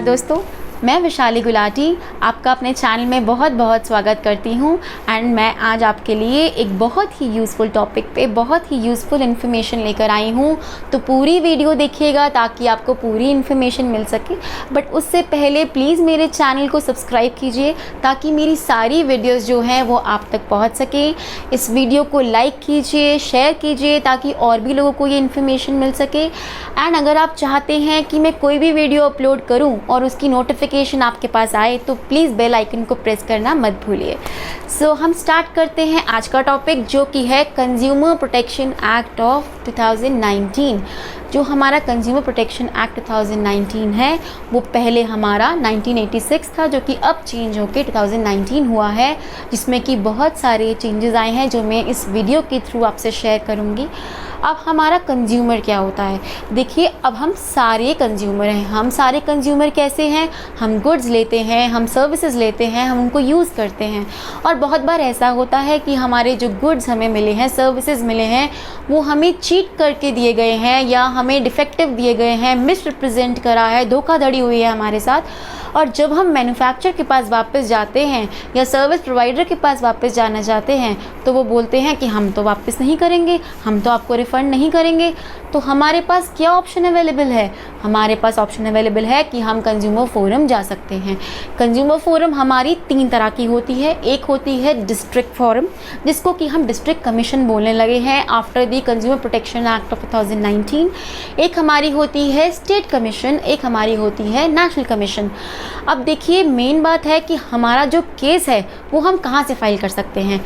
नमस्कार दोस्तों, मैं विशाली गुलाटी आपका अपने चैनल में बहुत बहुत स्वागत करती हूं। एंड मैं आज आपके लिए एक बहुत ही यूज़फुल टॉपिक पे बहुत ही यूज़फुल इन्फॉर्मेशन लेकर आई हूं। तो पूरी वीडियो देखिएगा ताकि आपको पूरी इन्फॉर्मेशन मिल सके। बट उससे पहले प्लीज़ मेरे चैनल को सब्सक्राइब कीजिए ताकि मेरी सारी वीडियोज़ जो हैं वो आप तक पहुँच सकें। इस वीडियो को लाइक कीजिए, शेयर कीजिए ताकि और भी लोगों को ये इन्फॉर्मेशन मिल सके। एंड अगर आप चाहते हैं कि मैं कोई भी वीडियो अपलोड करूं और उसकी नोटिफिकेशन आपके पास आए तो प्लीज़ बेल आइकन को प्रेस करना मत भूलिए। सो हम स्टार्ट करते हैं आज का टॉपिक, जो कि है कंज्यूमर प्रोटेक्शन एक्ट ऑफ 2019। जो हमारा कंज्यूमर प्रोटेक्शन एक्ट 2019 है वो पहले हमारा 1986 था, जो कि अब चेंज होकर 2019 हुआ है, जिसमें कि बहुत सारे चेंजेस आए हैं जो मैं इस वीडियो के थ्रू आपसे शेयर करूंगी। अब हमारा कंज्यूमर क्या होता है? देखिए, अब हम सारे कंज्यूमर हैं। हम सारे कंज्यूमर कैसे हैं? हम गुड्स लेते हैं, हम सर्विसेज लेते हैं, हम उनको यूज़ करते हैं। और बहुत बार ऐसा होता है कि हमारे जो गुड्स हमें मिले हैं, सर्विसेज मिले हैं, वो हमें चीट करके दिए गए हैं या हमें डिफेक्टिव दिए गए हैं, मिसरिप्रेजेंट करा है, धोखाधड़ी हुई है हमारे साथ। और जब हम मैन्युफैक्चरर के पास वापस जाते हैं या सर्विस प्रोवाइडर के पास वापस जाना चाहते हैं तो वो बोलते हैं कि हम तो वापस नहीं करेंगे, हम तो आपको रिफ़ंड नहीं करेंगे। तो हमारे पास क्या ऑप्शन अवेलेबल है? हमारे पास ऑप्शन अवेलेबल है कि हम कंज्यूमर फोरम जा सकते हैं। कंज्यूमर फोरम हमारी 3 तरह की होती है। एक होती है डिस्ट्रिक्ट फोरम, जिसको कि हम डिस्ट्रिक्ट कमीशन बोलने लगे हैं after the consumer protection act of 2019। एक हमारी होती है स्टेट कमीशन, एक हमारी होती है नेशनल कमीशन। अब देखिए, मेन बात है कि हमारा जो केस है वो हम कहाँ से फाइल कर सकते हैं।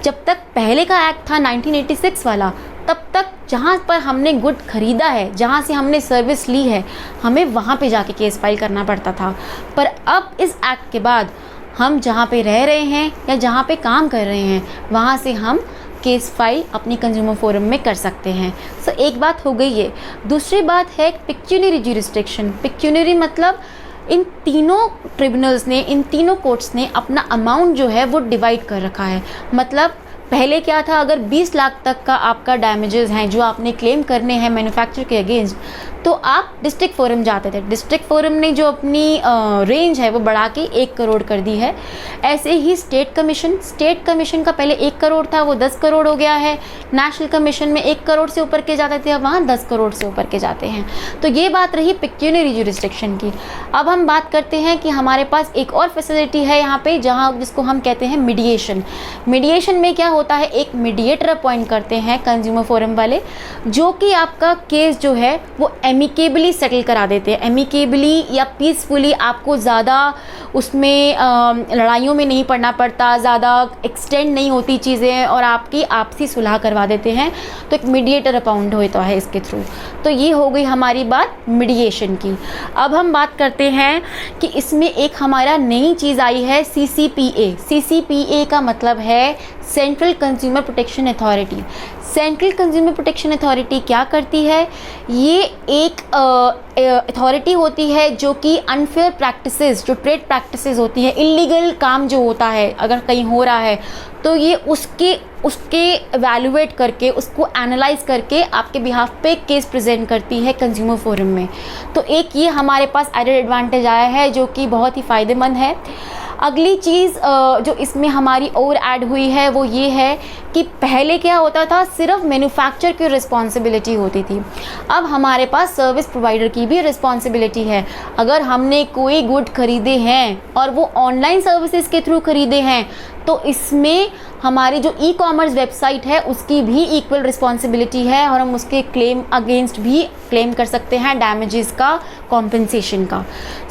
जब तक पहले का एक्ट था 1986 वाला, तब तक जहाँ पर हमने गुड खरीदा है, जहाँ से हमने सर्विस ली है, हमें वहाँ पे जाके केस फाइल करना पड़ता था। पर अब इस एक्ट के बाद हम जहाँ पे रह रहे हैं या जहाँ पे काम कर रहे हैं, वहाँ से हम केस फाइल अपनी कंज्यूमर फोरम में कर सकते हैं। सो एक बात हो गई है। दूसरी बात है पिक्यूनरी ज्यूरिसडिक्शन। पिक्यूनरी मतलब इन तीनों ट्रिब्यूनल्स ने, इन तीनों कोर्ट्स ने अपना अमाउंट जो है वो डिवाइड कर रखा है। मतलब पहले क्या था, अगर 20 लाख तक का आपका डैमेजेस हैं जो आपने क्लेम करने हैं मैन्युफैक्चरर के अगेंस्ट, तो आप डिस्ट्रिक्ट फोरम जाते थे। डिस्ट्रिक्ट फोरम ने जो अपनी रेंज है वो बढ़ा के 1 करोड़ कर दी है। ऐसे ही स्टेट कमीशन का पहले 1 करोड़ था, वो 10 करोड़ हो गया है। नेशनल कमीशन में 1 करोड़ से ऊपर के जाते थे, अब वहाँ 10 करोड़ से ऊपर के जाते हैं। तो ये बात रही पिक्यूनरी ज्यूरिसडिक्शन की। अब हम बात करते हैं कि हमारे पास एक और फैसिलिटी है यहाँ पे, जिसको हम कहते हैं मीडिएशन। मीडिएशन में क्या होता है, एक मीडिएटर अपॉइंट करते हैं कंज्यूमर फोरम वाले, जो कि आपका केस जो है वो एमिकेबली सेटल करा देते हैं। एमिकेबली या पीसफुली, आपको ज़्यादा उसमें लड़ाइयों में नहीं पड़ना पड़ता, ज़्यादा एक्सटेंड नहीं होती चीज़ें और आपकी आपसी सुलह करवा देते हैं। तो एक मीडिएटर अपॉइंट होता है इसके थ्रू। तो ये हो गई हमारी बात मीडिएशन की। अब हम बात करते हैं कि इसमें एक हमारा नई चीज़ आई है, CCPA। CCPA का मतलब है central consumer protection authority. Central consumer protection authority क्या करती है? ये एक अथॉरिटी होती है जो कि अनफेयर प्रैक्टिसेस, जो ट्रेड प्रैक्टिसेस होती है, इलीगल काम जो होता है अगर कहीं हो रहा है, तो ये उसके एवेलुएट करके, उसको एनालाइज करके आपके बिहाफ पे केस प्रेजेंट करती है कंज्यूमर फोरम में। तो एक ये हमारे पास एडेड एडवांटेज आया है जो कि बहुत ही फ़ायदेमंद है। अगली चीज़ जो इसमें हमारी और ऐड हुई है वो ये है कि पहले क्या होता था, सिर्फ मैन्युफैक्चरर की रिस्पॉन्सिबिलिटी होती थी। अब हमारे पास सर्विस प्रोवाइडर की भी रिस्पॉन्सिबिलिटी है। अगर हमने कोई गुड खरीदे हैं और वो ऑनलाइन सर्विसेज के थ्रू खरीदे हैं, तो इसमें हमारी जो ई-कॉमर्स वेबसाइट है उसकी भी इक्वल रिस्पॉन्सिबिलिटी है और हम उसके क्लेम अगेंस्ट भी क्लेम कर सकते हैं डैमेजेस का, कॉम्पेंसेशन का।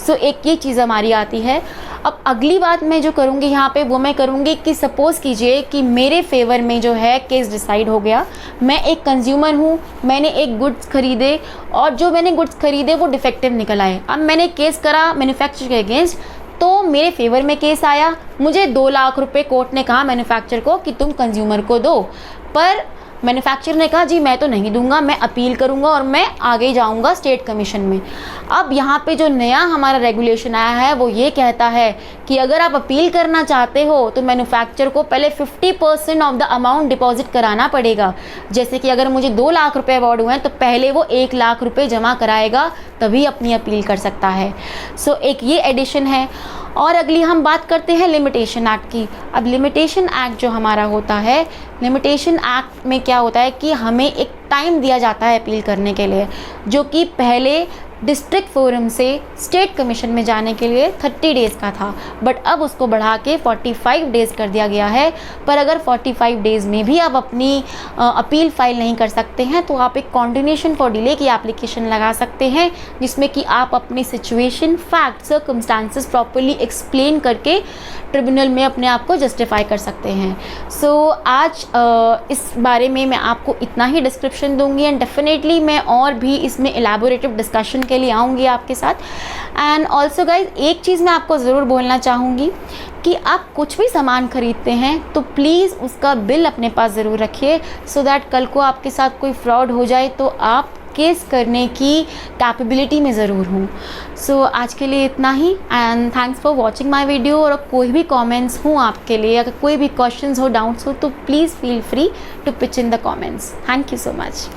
सो एक ये चीज़ हमारी आती है। अब अगली बात मैं जो करूँगी यहाँ पे वो मैं करूँगी कि सपोज़ कीजिए कि मेरे फेवर में जो है केस डिसाइड हो गया। मैं एक कंज्यूमर हूँ, मैंने एक गुड्स खरीदे और जो मैंने गुड्स खरीदे वो डिफेक्टिव निकल आए। अब मैंने केस करा मैन्युफैक्चरर के अगेंस्ट, तो मेरे फेवर में केस आया। मुझे 2 लाख रुपए कोर्ट ने कहा मैन्युफैक्चरर को कि तुम कंज्यूमर को दो, पर मैन्युफैक्चरर ने कहा जी मैं तो नहीं दूंगा, मैं अपील करूंगा और मैं आगे जाऊंगा स्टेट कमीशन में। अब यहाँ पे जो नया हमारा रेगुलेशन आया है वो ये कहता है कि अगर आप अपील करना चाहते हो तो मैन्युफैक्चरर को पहले 50% ऑफ द अमाउंट डिपॉजिट कराना पड़ेगा। जैसे कि अगर मुझे 2 लाख रुपए अवार्ड हुए हैं तो पहले वो 1 लाख रुपए जमा कराएगा, तभी अपनी अपील कर सकता है। सो एक ये एडिशन है। और अगली हम बात करते हैं लिमिटेशन एक्ट की। अब लिमिटेशन एक्ट जो हमारा होता है, लिमिटेशन एक्ट में क्या होता है कि हमें एक टाइम दिया जाता है अपील करने के लिए, जो कि पहले डिस्ट्रिक्ट फोरम से स्टेट कमीशन में जाने के लिए 30 डेज़ का था, बट अब उसको बढ़ा के 45 डेज़ कर दिया गया है। पर अगर 45 डेज़ में भी आप अपनी अपील फाइल नहीं कर सकते हैं तो आप एक कॉन्टिन्यूशन फॉर डिले की एप्लीकेशन लगा सकते हैं, जिसमें कि आप अपनी situation, fact, circumstances properly explain करके ट्रिब्यूनल में अपने आप को जस्टिफाई कर सकते हैं। सो आज इस बारे में मैं आपको इतना ही डिस्क्रिप्शन दूंगी एंड डेफिनेटली मैं और भी इसमें एलैबोरेटिव डिस्कशन के लिए आऊँगी आपके साथ। एंड ऑल्सो गाइज, एक चीज़ मैं आपको ज़रूर बोलना चाहूँगी कि आप कुछ भी सामान खरीदते हैं तो प्लीज़ उसका बिल अपने पास ज़रूर रखिए, सो दैट कल को आपके साथ कोई फ्रॉड हो जाए तो आप केस करने की कैपेबिलिटी में ज़रूर हूँ। सो आज के लिए इतना ही and thanks for watching my video. और कोई भी कमेंट्स हूँ आपके लिए, अगर कोई भी क्वेश्चंस हो, डाउट्स हो, तो please feel free to pitch in the comments. Thank you so much.